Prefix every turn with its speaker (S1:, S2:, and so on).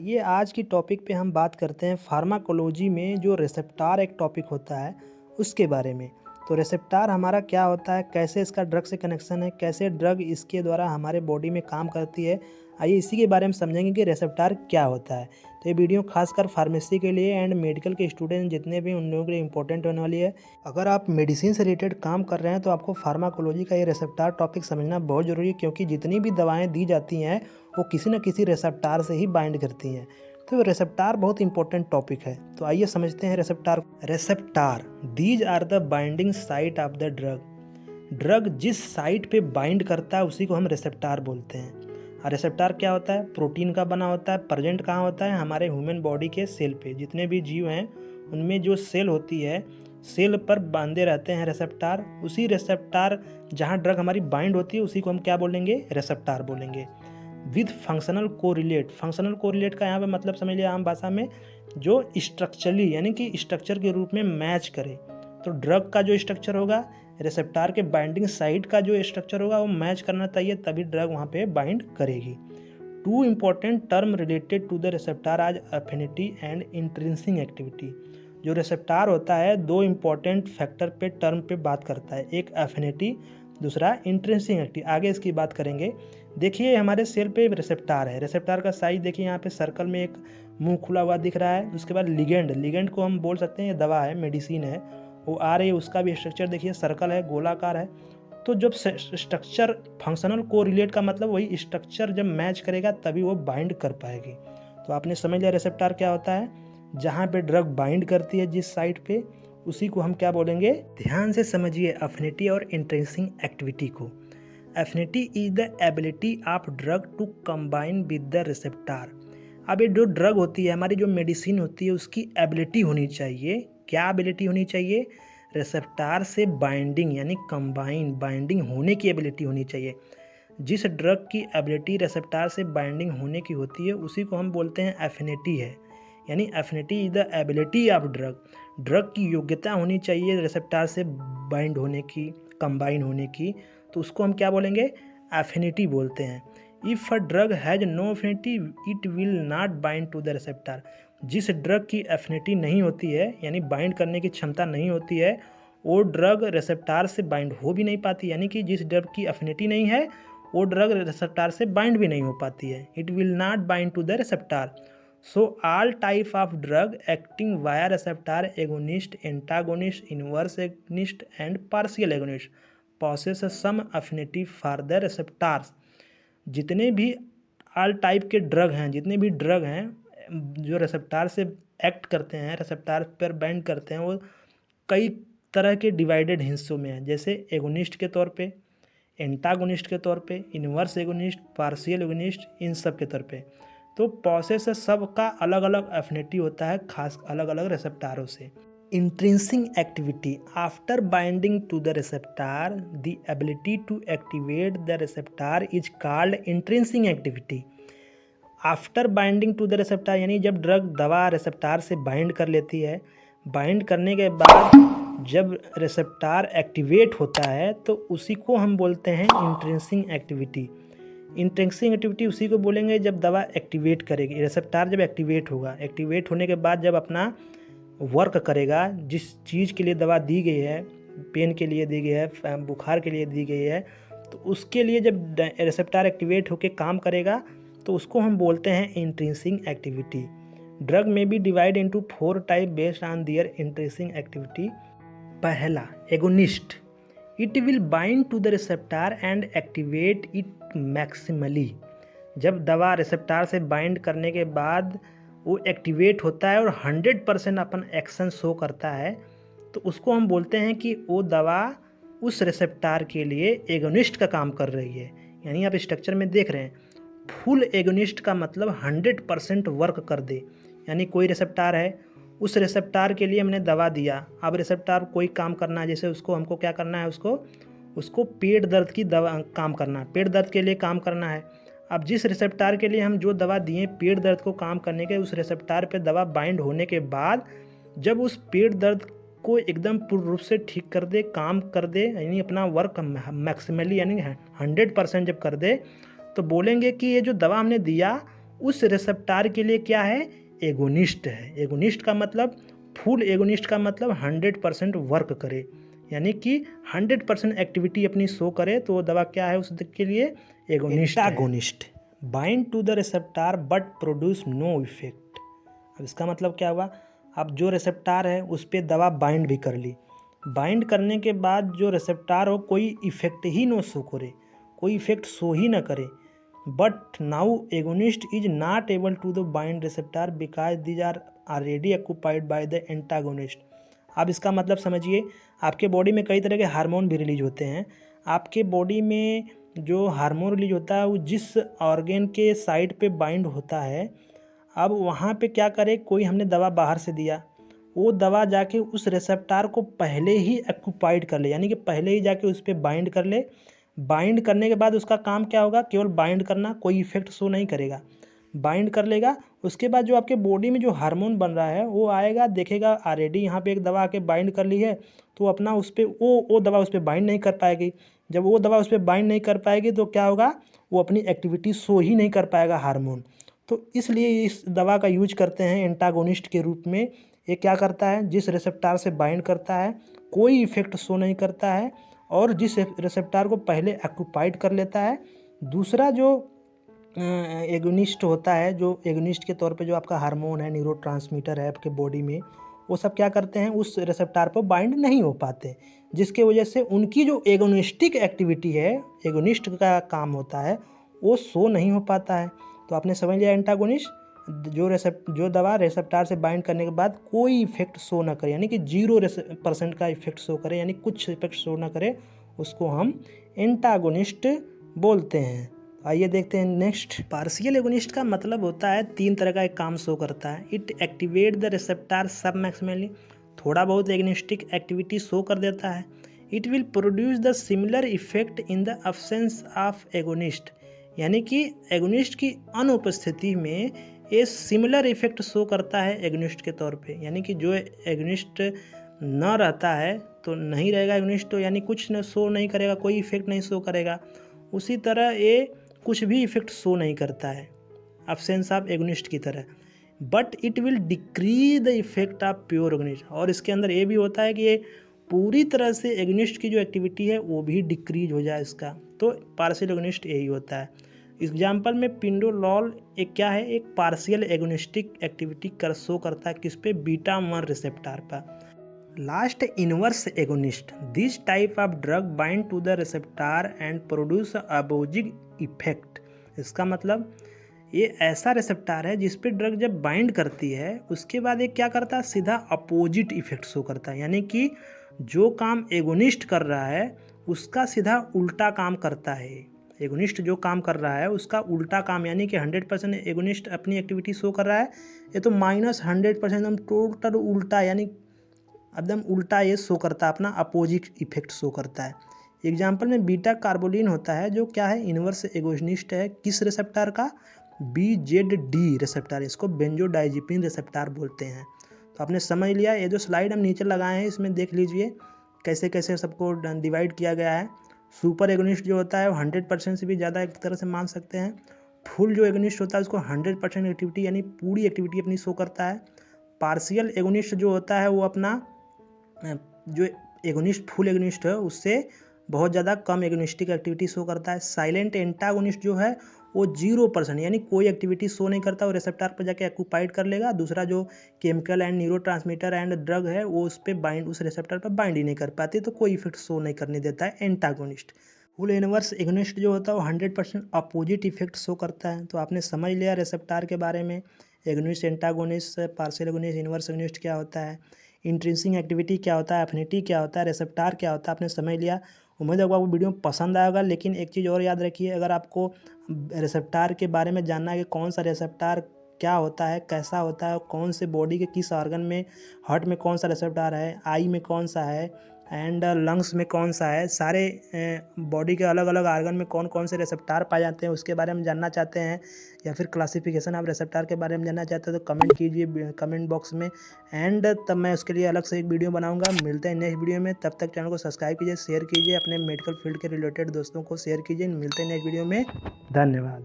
S1: ये आज की टॉपिक पे हम बात करते हैं फार्माकोलॉजी में जो रिसेप्टार एक टॉपिक होता है उसके बारे में। तो रिसेप्टार हमारा क्या होता है, कैसे इसका ड्रग से कनेक्शन है, कैसे ड्रग इसके द्वारा हमारे बॉडी में काम करती है। आइए इसी के बारे में समझेंगे कि रिसेप्टार क्या होता है। तो ये वीडियो खासकर फार्मेसी के लिए एंड मेडिकल के स्टूडेंट जितने भी उन लोगों के लिए इंपॉर्टेंट होने वाली है। अगर आप मेडिसिन से रिलेटेड काम कर रहे हैं तो आपको फार्माकोलॉजी का ये रिसेप्टार टॉपिक समझना बहुत ज़रूरी है, क्योंकि जितनी भी दवाएँ दी जाती हैं वो किसी न किसी रिसेप्टार से ही बाइंड करती हैं। तो रिसेप्टार बहुत इंपॉर्टेंट टॉपिक है। तो आइए समझते हैं receptor these are the binding site of the drug जिस साइट पे बाइंड करता है उसी को हम रिसेप्टार बोलते हैं। और रिसेप्टार क्या होता है, प्रोटीन का बना होता है। प्रेजेंट कहाँ होता है, हमारे ह्यूमन बॉडी के सेल पे। जितने भी जीव हैं उनमें जो सेल होती है, सेल पर बांधे रहते हैं रिसेप्टार। उसी रिसेप्टार जहाँ ड्रग हमारी बाइंड होती है उसी को हम क्या बोलेंगे, रिसेप्टार बोलेंगे। विद फंक्शनल कोरिलेट का यहाँ पे मतलब समझ लिया आम भाषा में, जो स्ट्रक्चरली यानी कि स्ट्रक्चर के रूप में मैच करे। तो ड्रग का जो स्ट्रक्चर होगा, रिसेप्टार के बाइंडिंग साइट का जो स्ट्रक्चर होगा वो मैच करना चाहिए, तभी ड्रग वहाँ पे बाइंड करेगी। Two important term related to the receptor आज एफिनिटी एंड इंट्रिंसिक एक्टिविटी। जो रिसेप्टार होता है दो इम्पॉर्टेंट फैक्टर पे टर्म पे बात करता है, एक एफिनिटी, दूसरा इंट्रिंसिक एक्टिविटी। आगे इसकी बात करेंगे। देखिए हमारे सेल पे रिसेप्टार है। रिसेप्टार का साइज देखिए, यहाँ पे सर्कल में एक मुंह खुला हुआ दिख रहा है। उसके बाद लिगेंड को हम बोल सकते हैं ये दवा है, मेडिसिन है। वो आ रही है, उसका भी स्ट्रक्चर देखिए, सर्कल है, गोलाकार है। तो जब स्ट्रक्चर फंक्शनल कोरिलेट का मतलब वही स्ट्रक्चर जब मैच करेगा तभी वो बाइंड कर पाएगी। तो आपने समझ लिया रिसेप्टार क्या होता है। जहाँ पे ड्रग बाइंड करती है जिस साइट पे, उसी को हम क्या बोलेंगे। ध्यान से समझिए एफिनिटी और इंट्रिंसिक एक्टिविटी को। Affinity is the ability of drug to combine with the receptor. अब ये जो ड्रग होती है, हमारी जो मेडिसिन होती है, उसकी एबिलिटी होनी चाहिए। क्या एबिलिटी होनी चाहिए, रिसेप्टार से बाइंडिंग यानी कंबाइन, बाइंडिंग होने की एबिलिटी होनी चाहिए। जिस ड्रग की एबिलिटी रिसेप्टार से बाइंडिंग होने की होती है उसी को हम बोलते हैं एफिनिटी है। यानी affinity is the ability of drug की योग्यता होनी चाहिए रिसेप्टार से बाइंड होने की, कंबाइन होने की। तो उसको हम क्या बोलेंगे, एफिनिटी बोलते हैं। If a drug has no affinity it will not bind to the receptor. जिस ड्रग की एफिनिटी नहीं होती है यानी बाइंड करने की क्षमता नहीं होती है, वो ड्रग रिसेप्टार से बाइंड हो भी नहीं पाती। यानी कि जिस ड्रग की एफिनिटी नहीं है वो ड्रग रिसेप्टार से बाइंड भी नहीं हो पाती है। It will not bind to the receptor. So all type of drug acting via receptor agonist, antagonist, inverse agonist and partial agonist possess some affinity for the receptors। जितने भी all type के drug हैं, जितने भी drug हैं जो receptor से act करते हैं, रिसेप्टार पर बाइंड करते हैं, वो कई तरह के डिवाइडेड हिस्सों में हैं। जैसे एगोनिस्ट के तौर पे, एंटागोनिस्ट के तौर पे, इन्वर्स एगोनिस्ट, पार्शियल एगोनिस्ट, इन सब के तौर पे। तो प्रोसेस सबका अलग अलग एफिनिटी होता है, खास अलग अलग रिसेप्टारों से। Intrinsic activity after binding to the receptor the ability to activate the receptor is called intrinsic activity. After binding to the receptor यानी जब ड्रग दवा रिसेप्टार से बाइंड कर लेती है, बाइंड करने के बाद जब रिसेप्टार एक्टिवेट होता है तो उसी को हम बोलते हैं इंट्रिंसिक एक्टिविटी। इंट्रिंसिक एक्टिविटी उसी को बोलेंगे जब दवा एक्टिवेट करेगी, रिसेप्टार जब एक्टिवेट होगा, एक्टिवेट होने के बाद जब अपना वर्क करेगा, जिस चीज़ के लिए दवा दी गई है, पेन के लिए दी गई है, बुखार के लिए दी गई है, तो उसके लिए जब रिसेप्टार एक्टिवेट होकर काम करेगा तो उसको हम बोलते हैं इंट्रिंसिक एक्टिविटी। ड्रग में be divide into 4 type based on their intrinsic activity. पहला, agonist, it will bind to the receptor and activate it maximally. जब दवा रिसेप्टार से बाइंड करने के बाद वो एक्टिवेट होता है और 100% अपन एक्शन शो करता है, तो उसको हम बोलते हैं कि वो दवा उस रिसेप्टार के लिए एगोनिस्ट का काम कर रही है। यानी आप स्ट्रक्चर में देख रहे हैं, फुल एगोनिस्ट का मतलब 100% वर्क कर दे। यानी कोई रिसेप्टार है, उस रिसेप्टार के लिए हमने दवा दिया, अब रिसेप्टार कोई काम करना है, जैसे उसको हमको क्या करना है, उसको पेट दर्द की दवा काम करना है, पेट दर्द के लिए काम करना है। अब जिस रिसेप्टार के लिए हम जो दवा दिए पेट दर्द को काम करने के, उस रिसेप्टार पे दवा बाइंड होने के बाद जब उस पेट दर्द को एकदम पूर्ण रूप से ठीक कर दे, काम कर दे, यानी अपना वर्क मैक्सिमली यानी 100% जब कर दे, तो बोलेंगे कि ये जो दवा हमने दिया उस रिसेप्टार के लिए क्या है, एगोनिस्ट है। एगोनिस्ट का मतलब, फुल एगोनिस्ट का मतलब 100% वर्क करे, यानी कि 100% एक्टिविटी अपनी शो करे, तो वो दवा क्या है उस के लिए, एगोनिस्ट है। Antagonist bind to the receptor but produce no effect. अब इसका मतलब क्या हुआ, अब जो रिसेप्टार है उस पर दवा बाइंड भी कर ली, बाइंड करने के बाद जो रिसेप्टार हो कोई इफेक्ट ही न शो करे, कोई इफेक्ट शो ही न करे, but now agonist is not able to the bind receptor because these are already occupied by the antagonist. अब इसका मतलब समझिए, आपके बॉडी में कई तरह के हार्मोन भी रिलीज होते हैं। आपके बॉडी में जो हार्मोन रिलीज होता है वो जिस ऑर्गेन के साइड पे बाइंड होता है, अब वहाँ पे क्या करे, कोई हमने दवा बाहर से दिया, वो दवा जाके उस रिसेप्टार को पहले ही ऑक्यूपाइड कर ले, यानी कि पहले ही जाके उस पर बाइंड कर ले। बाइंड करने के बाद उसका काम क्या होगा, केवल बाइंड करना, कोई इफेक्ट शो नहीं करेगा, बाइंड कर लेगा। उसके बाद जो आपके बॉडी में जो हार्मोन बन रहा है वो आएगा, देखेगा ऑलरेडी यहाँ पे एक दवा आके बाइंड कर ली है, तो अपना उस पर वो दवा उस पर बाइंड नहीं कर पाएगी। जब वो दवा उस पर बाइंड नहीं कर पाएगी तो क्या होगा, वो अपनी एक्टिविटी शो ही नहीं कर पाएगा हार्मोन। तो इसलिए इस दवा का यूज करते हैं एंटागोनिस्ट के रूप में। ये क्या करता है, जिस रिसेप्टार से बाइंड करता है कोई इफेक्ट शो नहीं करता है, और जिस रिसेप्टार को पहले ऑक्यूपाइड कर लेता है। दूसरा जो एगोनिस्ट होता है, जो एगोनिस्ट के तौर पे जो आपका हार्मोन है, न्यूरोट्रांसमीटर है आपके बॉडी में, वो सब क्या करते हैं, उस रिसेप्टार पर बाइंड नहीं हो पाते, जिसके वजह से उनकी जो एगोनिस्टिक एक्टिविटी है, एगोनिस्ट का काम होता है, वो शो नहीं हो पाता है। तो आपने समझ लिया, एंटागोनिस्ट जो दवा रिसेप्टार से बाइंड करने के बाद कोई इफेक्ट शो ना करे, यानी कि 0% का इफेक्ट शो करे, यानी कुछ इफेक्ट शो ना करे, उसको हम एंटागोनिस्ट बोलते हैं। आइए देखते हैं नेक्स्ट। पार्शियल एगोनिस्ट का मतलब होता है 3 तरह का एक काम शो करता है। इट एक्टिवेट द रिसेप्टार सब मैक्सिमली, थोड़ा बहुत एगोनिस्टिक एक्टिविटी शो कर देता है। It will produce the similar effect in the absence of agonist, यानी कि एगोनिस्ट की अनुपस्थिति में ये सिमिलर इफेक्ट शो करता है एगोनिस्ट के तौर पे, यानी कि जो एगोनिस्ट न रहता है तो नहीं रहेगा एगोनिस्ट, तो यानी कुछ न शो नहीं करेगा, कोई इफेक्ट नहीं शो करेगा। उसी तरह ये कुछ भी इफेक्ट शो नहीं करता है अब्सेंस ऑफ एगोनिस्ट की तरह, but it will decrease the effect of pure agonist. और इसके अंदर ये भी होता है कि ये पूरी तरह से एगोनिस्ट की जो एक्टिविटी है वो भी डिक्रीज हो जाए इसका। तो पार्शियल एगोनिस्ट यही होता है। एग्जाम्पल में पिंडोलॉल एक क्या है, एक पार्शियल एगोनिस्टिक एक्टिविटी कर शो करता है किस पे, बीटा 1 रिसेप्टार पर। Last, inverse agonist, this type of drug bind to the receptor and produce opposite effect. इसका मतलब ये ऐसा रिसेप्टार है जिस पे ड्रग जब बाइंड करती है उसके बाद ये क्या करता है, सीधा अपोजिट इफेक्ट शो करता है, यानी कि जो काम एगोनिस्ट कर रहा है उसका सीधा उल्टा काम करता है। एगोनिस्ट जो काम कर रहा है उसका उल्टा काम, यानी कि 100% एगोनिस्ट अपनी एक्टिविटी शो कर रहा है, ये तो -100% एकदम टोटल उल्टा, यानी एकदम उल्टा ये शो करता है, अपना अपोजिट इफेक्ट शो करता है। एग्जाम्पल में बीटा कार्बोलिन होता है जो क्या है, इनवर्स एगोनिस्ट है किस रिसेप्टार का, BZD रिसेप्टार, इसको बेंजोडाइजिपिन रिसेप्टार बोलते हैं। तो आपने समझ लिया, ये जो स्लाइड हम नीचे लगाए हैं इसमें देख लीजिए कैसे कैसे सबको डिवाइड किया गया है। सुपर एगोनिस्ट जो होता है वो 100% से भी ज़्यादा एक तरह से मान सकते हैं। फुल जो एगोनिस्ट होता है उसको 100% एक्टिविटी, यानी पूरी एक्टिविटी अपनी शो करता है। पार्शियल एगोनिस्ट जो होता है वो अपना जो एगोनिस्ट फुल एगोनिस्ट है उससे बहुत ज़्यादा कम एगोनिस्टिक एक्टिविटी शो करता है। साइलेंट एंटागोनिस्ट जो है वो 0%, यानी कोई एक्टिविटी शो नहीं करता, वो रिसेप्टार पर जाके ऑक्यूपाइड कर लेगा। दूसरा जो chemical and neurotransmitter and drug है वो उस पर बाइंड, उस रिसेप्टार पर बाइंड ही नहीं कर पाती, तो कोई इफेक्ट शो नहीं करने देता है एंटागोनिस्ट। फुल इनवर्स एगोनिस्ट जो होता है वो 100% अपोजिट इफेक्ट शो करता है। तो आपने समझ लिया रिसेप्टार के बारे में, agonist, antagonist, partial agonist, inverse agonist क्या होता है, इंट्रिंसिक एक्टिविटी क्या होता है, एफिनिटी क्या होता है, रिसेप्टार क्या होता है, आपने समझ लिया। उम्मीद है आपको वीडियो पसंद आएगा, लेकिन एक चीज़ और याद रखिए, अगर आपको रिसेप्टार के बारे में जानना है कि कौन सा रिसेप्टार क्या होता है, कैसा होता है, कौन से बॉडी के किस ऑर्गन में, हार्ट में कौन सा रिसेप्टार है, आई में कौन सा है एंड लंग्स में कौन सा है, सारे बॉडी के अलग अलग ऑर्गन में कौन कौन से रिसेप्टार पाए जाते हैं उसके बारे में जानना चाहते हैं, या फिर क्लासिफिकेशन ऑफ रिसेप्टार के बारे में जानना चाहते हैं, तो कमेंट कीजिए कमेंट बॉक्स में, एंड तब मैं उसके लिए अलग से एक वीडियो बनाऊंगा। मिलते हैं नेक्स्ट वीडियो में, तब तक चैनल को सब्सक्राइब कीजिए, शेयर कीजिए, अपने मेडिकल फील्ड के रिलेटेड दोस्तों को शेयर कीजिए। मिलते हैं नेक्स्ट वीडियो में, धन्यवाद।